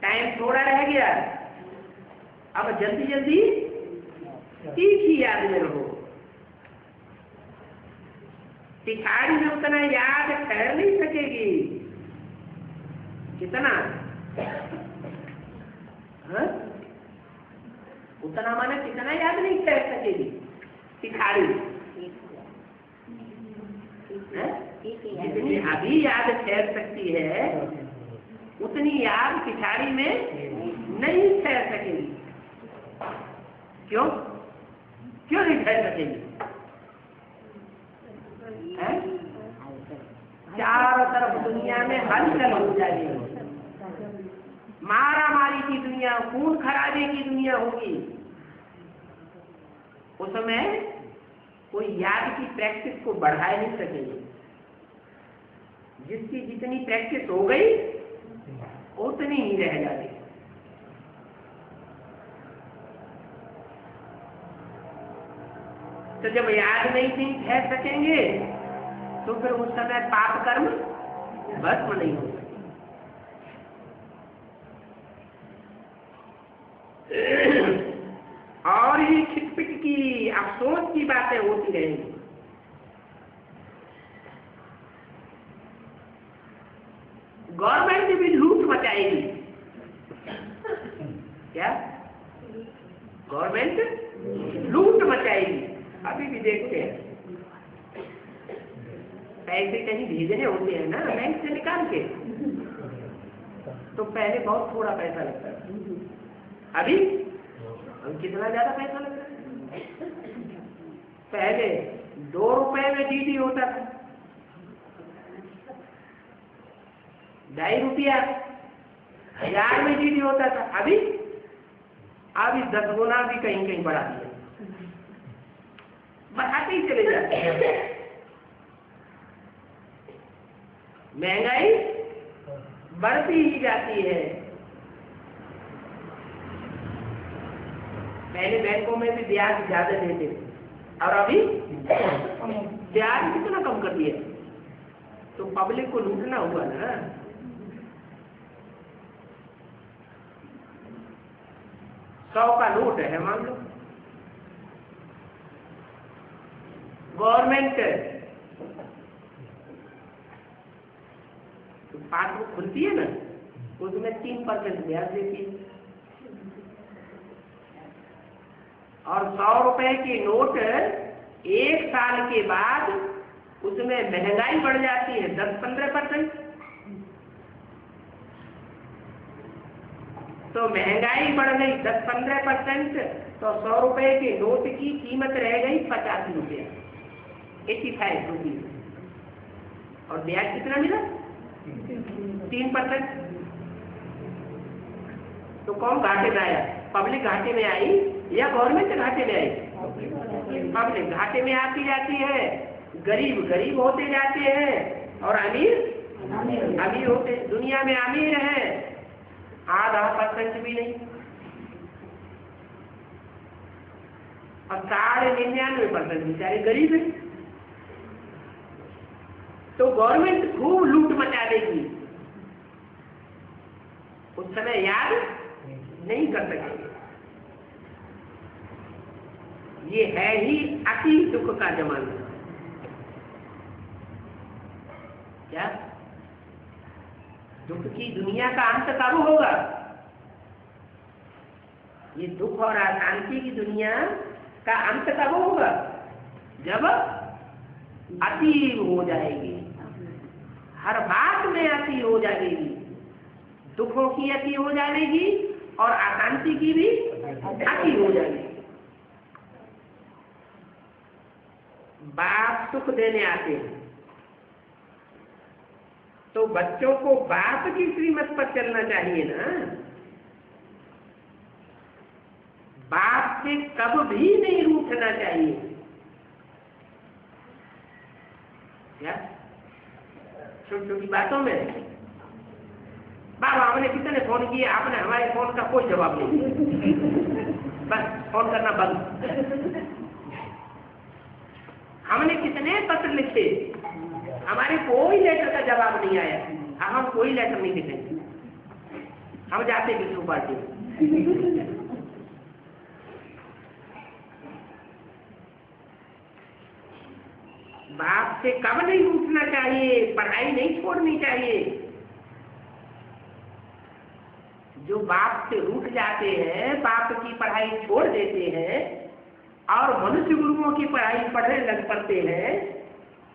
टाइम थोड़ा रह गया, अब जल्दी जल्दी ठीक ही याद में रहो। पिछाड़ी में उतना याद ठहर नहीं सकेगी, कितना हा? उतना माने कितना याद नहीं ठहर सकेगी पिछाड़ी, जितनी अभी याद ठहर सकती है उतनी याद पिछाड़ी में नहीं ठहर सकेगी। क्यों नहीं ठहर सकेगी? चारों तरफ दुनिया में हलचल हो जाएगी, मारा मारी की दुनिया, खून खराबे की दुनिया होगी। उसमें कोई याद की प्रैक्टिस को बढ़ा नहीं सकेगी। जिसकी जितनी प्रैक्टिस हो गई उतनी ही रह जाती। तो जब याद नहीं थी ठहर सकेंगे तो फिर उस समय पाप कर्म भस्म नहीं हो सके। और ये खिटपिट की अफसोस की बातें होती रहेंगी। गवर्नमेंट भी लूट मचाएगी, क्या गवर्नमेंट लूट मचाएगी? अभी भी देखते हैं, पैसे कहीं भेजने होते हैं ना बैंक से निकाल के, तो पहले बहुत थोड़ा पैसा लगता है, अभी कितना ज्यादा पैसा लगता है। पहले 2 रुपए में डीडी होता था, 2.5 रुपया, 1000 में डीडी होता था, अभी 10 गुना भी कहीं कहीं बढ़ा दिया, बढ़ाते ही चले जाते हैं। महंगाई बढ़ती ही जाती है। पहले बैंकों में भी ब्याज ज्यादा देते थे और अभी ब्याज कितना कम कर दिया, तो पब्लिक को लूटना हुआ ना। $100 का नोट है मान लो, गवर्नमेंट तो पासबुक खुलती है ना, उसमें 3% ब्याज देती है। और 100 रुपए के नोट 1 साल के बाद उसमें महंगाई बढ़ जाती है 10-15%। तो महंगाई बढ़ गई 10-15%, तो 100 रुपए के नोट की कीमत रह गई 85 रुपया, 85 रुपीज, और ब्याज कितना मिला 3%। तो कौन घाटे में आया? पब्लिक घाटे में आई या गवर्नमेंट घाटे में आई? पब्लिक घाटे में आती जाती है, गरीब गरीब होते जाते हैं और अमीर अमीर होते। दुनिया में अमीर है 0.5% भी नहीं, और 99.99% बेचारे गरीब है। तो गवर्नमेंट खूब लूट मचा देगी, उस समय याद नहीं कर सकेंगे। ये है ही अति दुख का जमाना। क्या दुख की दुनिया का अंत कब होगा? ये दुख और अशांति की दुनिया का अंत कब होगा? जब अति हो जाएगी, हर बात में अति हो जाएगी, दुखों की अति हो जाएगी और अशांति की भी अति हो जाएगी। बाप सुख देने आते हैं तो बच्चों को बाप की श्रीमत पर चलना चाहिए ना। बाप से कब भी नहीं रूठना चाहिए। क्या छोटी छोटी बातों में बाबा हमने कितने फोन किए, आपने हमारे फोन का कोई जवाब नहीं दिया, बस फोन करना बंद। हमने कितने पत्र लिखे, हमारे कोई लेटर का जवाब नहीं आया। हम कोई लेटर नहीं लिखेंगे, हम जाते विष्णु पार्टी में। बाप से कब नहीं उठना चाहिए, पढ़ाई नहीं छोड़नी चाहिए। जो बाप से रूठ जाते हैं, बाप की पढ़ाई छोड़ देते हैं और मनुष्य गुरुओं की पढ़ाई पढ़ने लग पड़ते हैं,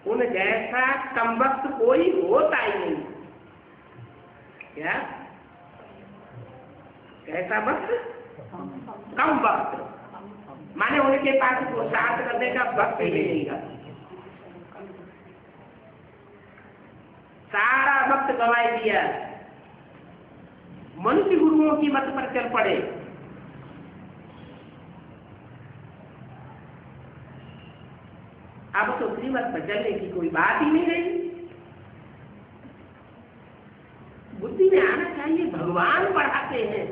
उन जैसा कमबख्त कोई होता ही नहीं। क्या कैसा वक्त? कम वक्त, माने उनके पास पुरुषार्थ करने का वक्त ही नहीं था। सारा वक्त गंवाई दिया, मनुष्य गुरुओं की मत पर चल पड़े। अब तो श्रीमत पर चलने की कोई बात ही नहीं रही। बुद्धि में आना चाहिए, भगवान पढ़ाते हैं,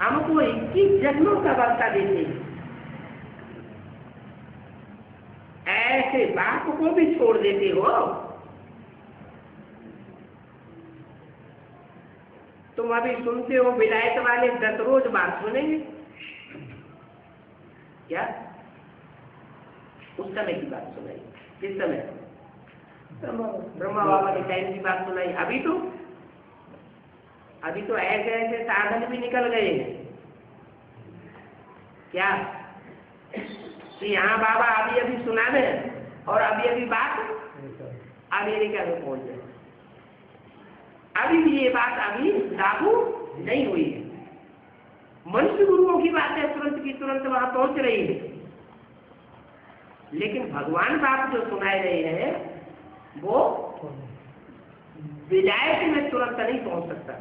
हमको 21 जन्मों का वर्षा देते हैं। ऐसे बाप को भी छोड़ देते हो। तुम अभी सुनते हो विलायत वाले 10 रोज बात सुनेंगे। क्या उस समय की बात सुनाई? किस समय? ब्रह्मा बाबा के टाइम की बात सुनाई। अभी तो ऐसे ऐसे साधन भी निकल गए हैं। क्या तो यहाँ बाबा अभी अभी सुना दे और अभी अभी बात अमेरिका में पहुंच जाए। अभी भी ये बात अभी लागू नहीं हुई है। मनुष्य गुरुओं की बातें तुरंत की तुरंत वहां पहुंच रही है, लेकिन भगवान बाप जो सुनाए रहे हैं वो विलायत में तुरंत नहीं पहुंच सकता।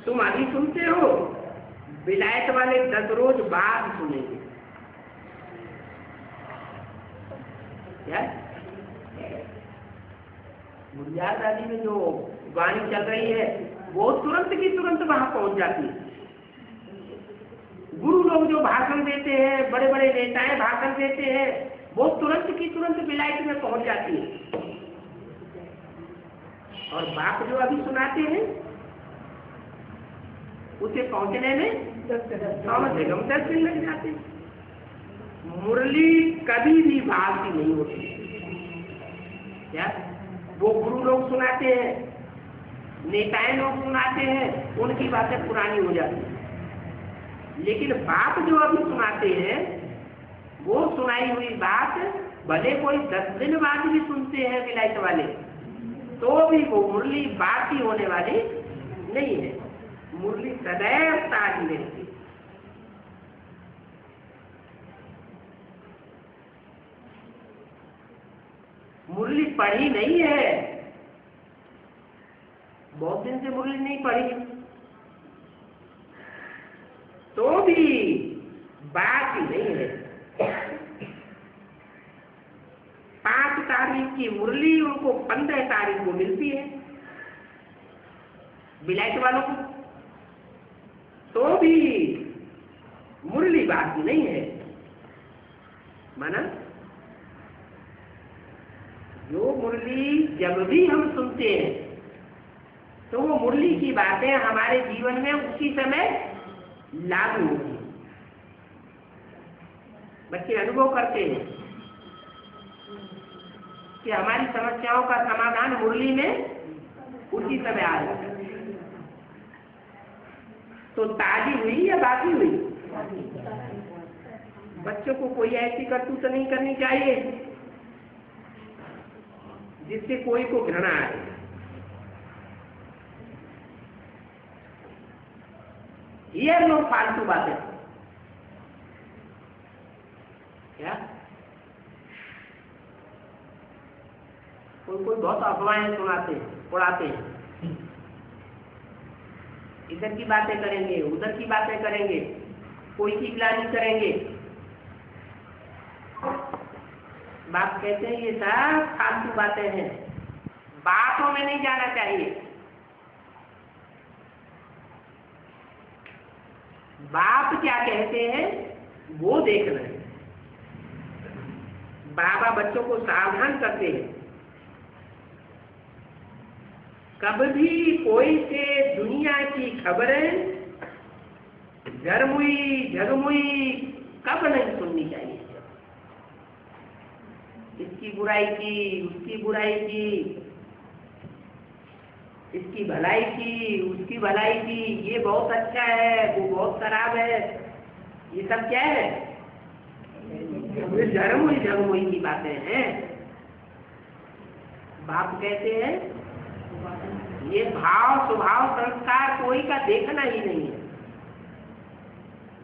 तुम अभी सुनते हो, विलायत वाले 10 रोज बाद सुनेंगे। क्या गुजरात आदि में जो वाणी चल रही है वो तुरंत की तुरंत वहां पहुंच जाती है। गुरु लोग जो भाषण देते हैं, बड़े बड़े नेताएं भाषण देते हैं, वो तुरंत की तुरंत विलायत में पहुंच जाती है। और बाप जो अभी सुनाते हैं उसे पहुंचने में 10 दिन लग जाते। मुरली कभी भी भाषी नहीं होती। क्या वो गुरु लोग सुनाते हैं, नेताएं लोग सुनाते हैं, उनकी बातें पुरानी हो जाती है। लेकिन बाप जो अभी सुनाते हैं वो सुनाई हुई बात भले कोई 10 दिन बाद भी सुनते हैं विलायत वाले, तो भी वो मुरली बाकी होने वाली नहीं है। मुरली सदैव ताजी रहती। मुरली पढ़ी नहीं है, बहुत दिन से मुरली नहीं पढ़ी, तो भी बात ही नहीं है। 5 तारीख की मुरली उनको 15 तारीख को मिलती है विलायत वालों को, तो भी मुरली बाकी नहीं है। माना जो मुरली जब भी हम सुनते हैं तो वो मुरली की बातें हमारे जीवन में उसी समय लागू होती है। बच्चे अनुभव करते हैं कि हमारी समस्याओं का समाधान मुरली में उसी समय आ जाता है। तो ताजी हुई या बाकी हुई? बच्चों को कोई ऐसी करतूत नहीं करनी चाहिए जिससे कोई को घृणा आए। ये लोग फालतू बातें क्या, कोई बहुत अफवाहें सुनाते उड़ाते हैं, इधर की बातें करेंगे, उधर की बातें करेंगे, कोई की प्लानिंग करेंगे। बाप कहते हैं ये सब फालतू बातें हैं, बातों में नहीं जाना चाहिए। बाप क्या कहते हैं वो देखना है। बाबा बच्चों को सावधान करते हैं, कब भी कोई से दुनिया की खबरें झगमुई कब नहीं सुननी चाहिए। इसकी बुराई की, उसकी बुराई की, इसकी भलाई की, उसकी भलाई की, ये बहुत अच्छा है, वो बहुत खराब है, ये सब क्या है? झगमुई की बातें हैं। बाप कहते हैं ये भाव स्वभाव संस्कार कोई का देखना ही नहीं है।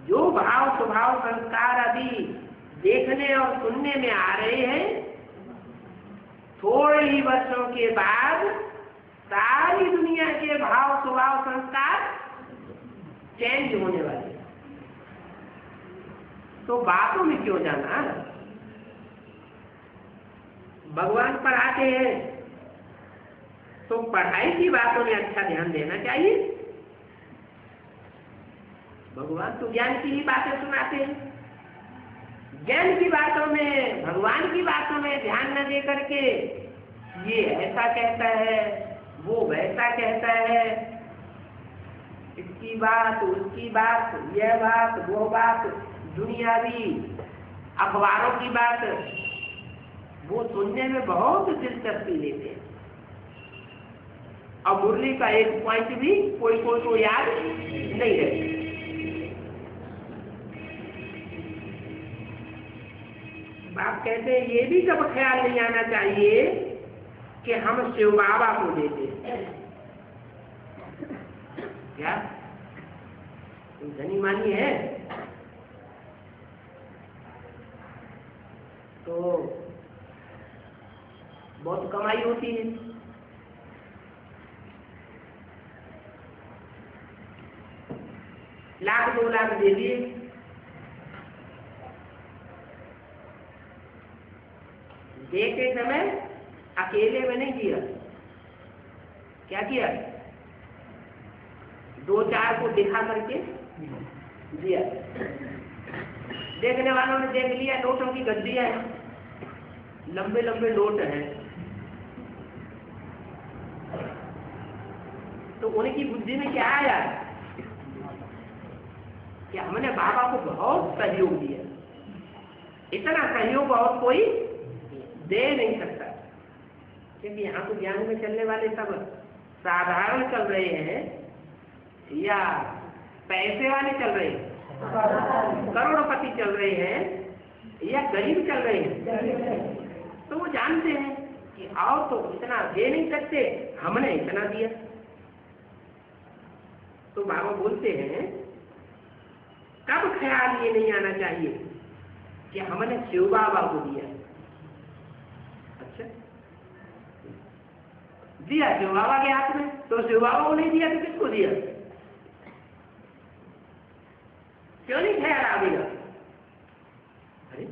जो भाव स्वभाव संस्कार अभी देखने और सुनने में आ रहे हैं, थोड़े ही वर्षों के बाद सारी दुनिया के भाव स्वभाव संस्कार चेंज होने वाले। तो बातों में क्यों जाना? भगवान पर आते हैं तो पढ़ाई की बातों में अच्छा ध्यान देना चाहिए। भगवान तो ज्ञान की ही बातें सुनाते हैं। ज्ञान की बातों में, भगवान की बातों में ध्यान न दे करके ये ऐसा कहता है, वो वैसा कहता है, इसकी बात, उसकी बात, यह बात, वो बात, दुनियावी अखबारों की बात, वो सुनने में बहुत दिलचस्पी लेते हैं। और मुरली का एक पॉइंट भी कोई को याद नहीं रहता। बाप कहते हैं ये भी कब ख्याल नहीं आना चाहिए कि हम शिव बाबा को देते क्या, धनी मानी है तो बहुत कमाई होती है। लाख 2 लाख दे दिए, देते समय अकेले में नहीं दिया, क्या किया? 2-4 को दिखा करके दिया। देखने वालों ने देख लिया, नोटों की गड्डियां हैं, लंबे लंबे नोट हैं, तो उनकी बुद्धि में क्या आया कि हमने बाबा को बहुत सहयोग दिया। इतना सहयोग और कोई दे नहीं सकता, क्योंकि यहाँ तो ज्ञान में चलने वाले सब साधारण चल रहे हैं या पैसे वाले चल रहे हैं, करोड़पति चल रहे हैं या गरीब चल रहे हैं। तो वो जानते हैं कि आओ तो इतना दे नहीं सकते, हमने इतना दिया। तो बाबा बोलते हैं कब ख्याल ये नहीं आना चाहिए कि हमने शिव बाबा को दिया। अच्छा, दिया शिव बाबा के हाथ में, तो शिव बाबा को नहीं दिया तो किसको दिया? क्यों नहीं ख्याल आवेगा? अरे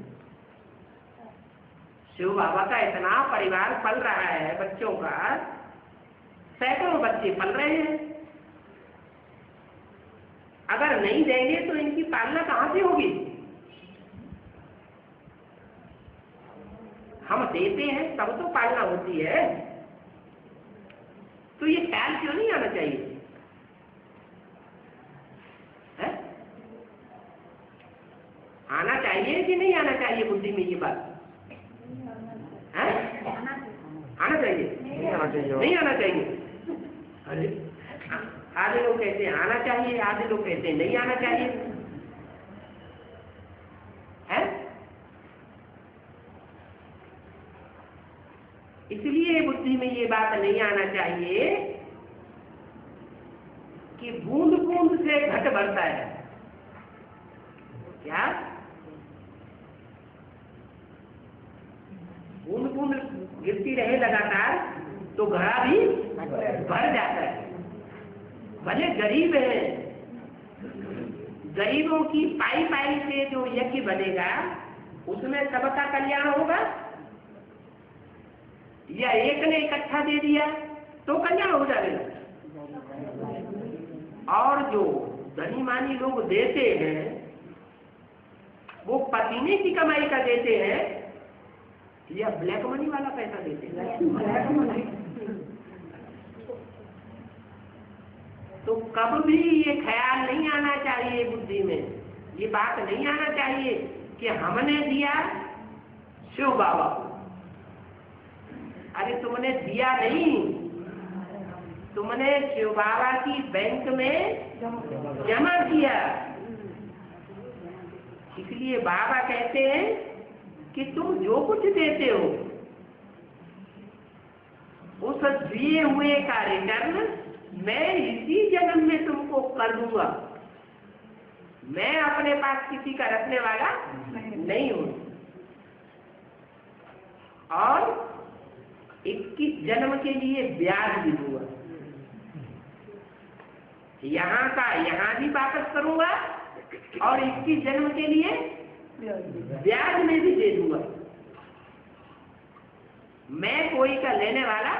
शिव बाबा का इतना परिवार पल रहा है, बच्चों का सैकड़ों बच्चे पल रहे हैं। अगर नहीं देंगे तो इनकी पालना कहां से होगी? हम देते हैं तब तो पालना होती है। तो ये ख्याल क्यों नहीं आना चाहिए है? कि नहीं आना चाहिए बुद्धि में ये बात? है? आना चाहिए? नहीं आना चाहिए। अरे आधे लोग कहते हैं आना चाहिए, आधे लोग कहते हैं नहीं आना चाहिए। है? इसलिए बुद्धि में ये बात नहीं आना चाहिए कि बूंद बूंद से घट भरता है। क्या? बूंद बूंद गिरती रहे लगातार तो घड़ा भी भर जाता है। भले गरीब है, गरीबों की पाई पाई से जो यज्ञ बनेगा उसमें सबका कल्याण होगा, या एक ने इकट्ठा दे दिया तो कल्याण हो जाएगा। और जो धनी मानी लोग देते हैं वो पसीने की कमाई का देते हैं या ब्लैक मनी वाला पैसा देते हैं। तो कब भी ये ख्याल नहीं आना चाहिए बुद्धि में, ये बात नहीं आना चाहिए कि हमने दिया शिव बाबा को। अरे तुमने दिया नहीं, तुमने शिव बाबा की बैंक में जमा किया। इसलिए बाबा कहते हैं कि तुम जो कुछ देते हो उस दिए हुए का रिटर्न मैं इसी जन्म में तुमको कर दूंगा। मैं अपने पास किसी का रखने वाला नहीं हूं। और 21 जन्म के लिए ब्याज भी दूंगा, यहाँ का यहाँ भी वापस करूंगा और 21 जन्म के लिए ब्याज में भी दे दूंगा। मैं कोई का लेने वाला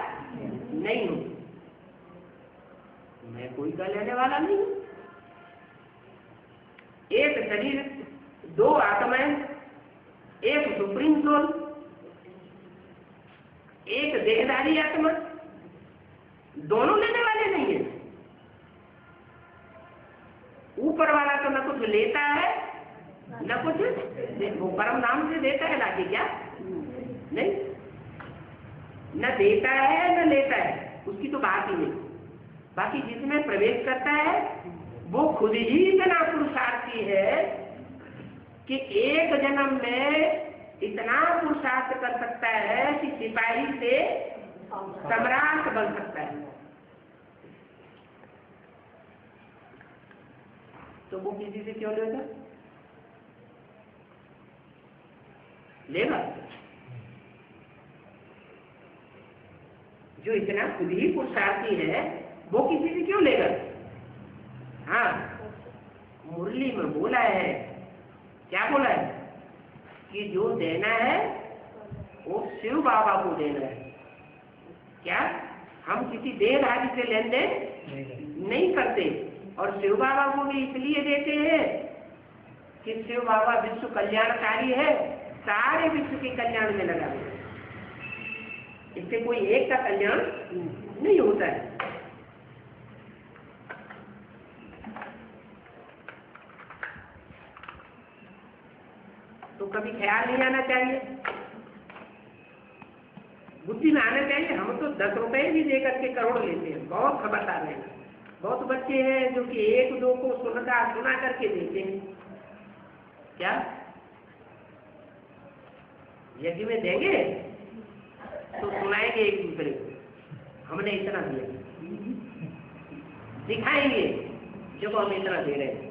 नहीं हूं, मैं कोई का लेने वाला नहीं हूं। एक शरीर, दो आत्माएं, एक सुप्रीम सोल, एक देहधारी आत्मा, दोनों लेने वाले नहीं है। ऊपर वाला तो न कुछ लेता है न कुछ, वो परम नाम से देता है लाके क्या नहीं, न देता है न लेता है, उसकी तो बात ही नहीं। बाकी जिसमें प्रवेश करता है वो खुद ही इतना पुरुषार्थी है कि एक जन्म में इतना पुरुषार्थ कर सकता है कि सिपाही से सम्राट बन सकता है। तो वो किसी से क्यों लेगा? लेगा जो इतना खुद ही पुरुषार्थी है वो किसी से क्यों लेगा? हाँ, मुरली में बोला है, क्या बोला है कि जो देना है वो शिव बाबा को देना है। क्या हम किसी देहधारी से लेन देन नहीं करते, और शिव बाबा को भी इसलिए देते हैं कि शिव बाबा विश्व कल्याणकारी है, सारे विश्व के कल्याण में लगा हुआ है। इससे कोई एक का कल्याण नहीं होता है। तो कभी ख्याल नहीं आना चाहिए, बुद्धि में आना चाहिए। हम तो 10 रुपए भी देकर के करोड़ लेते हैं, बहुत खबरदार है। बहुत बच्चे हैं जो कि एक दो को सुना करके देते हैं। क्या यज्ञ में देंगे तो सुनाएंगे एक दूसरे को, हमने इतना दिया, दिखाएंगे जब हम इतना दे रहे हैं,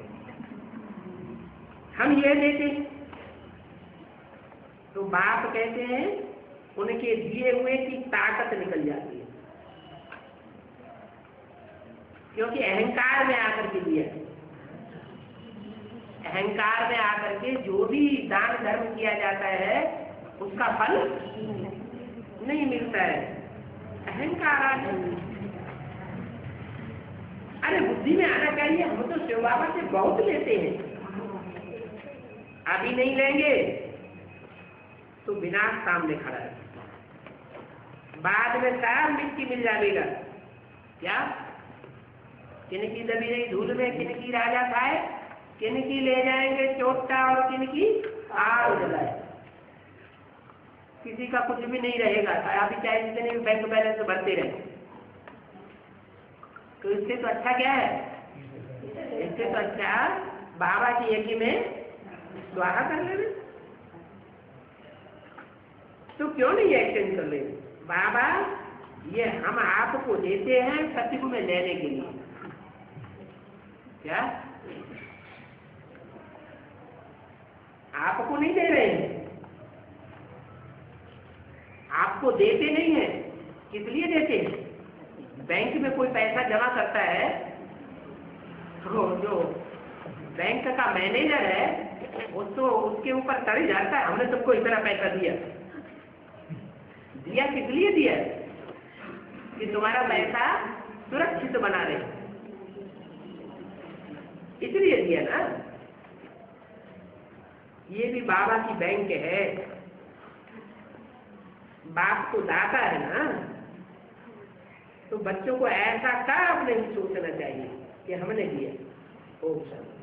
हम ये देते हैं। तो बाप कहते हैं उनके दिए हुए की ताकत निकल जाती है, क्योंकि अहंकार में आकर के दिया। अहंकार में आकर के जो भी दान धर्म किया जाता है उसका फल नहीं मिलता है, अहंकार आ जाता। अरे बुद्धि में आना चाहिए, हम तो शिव बाबा से बहुत लेते हैं, अभी नहीं लेंगे तो विनाश सामने खड़ा है, बाद में सब मिट्टी मिल जाएगा। क्या किनकी दबी रही धूल में किनकी राजा खाए, किनकी ले जाएंगे चोटा और किनकी आग जलाए, किसी का कुछ भी नहीं रहेगा, अभी चाहे जितने भी बैंक बैलेंस भरते रहे। तो इससे तो अच्छा क्या है, इससे तो अच्छा बाबा की यज्ञ में स्वाहा कर लेना। तो क्यों नहीं एक्सचेंज कर ले? बाबा ये हम आपको देते हैं सत्युग में लेने के लिए। क्या आपको नहीं दे रहे हैं, आपको देते नहीं है। किस लिए देते हैं? बैंक में कोई पैसा जमा करता है तो जो बैंक का मैनेजर है वो तो उसके ऊपर चढ़ जाता है, हमने सबको इतना पैसा दिया। दिया किस लिए दिया? कि तुम्हारा पैसा सुरक्षित बना रहे, इसलिए दिया ना। ये भी बाबा की बैंक है, बाप तो दाता है ना। तो बच्चों को ऐसा कब नहीं सोचना चाहिए कि हमने दिया। ओम शांति।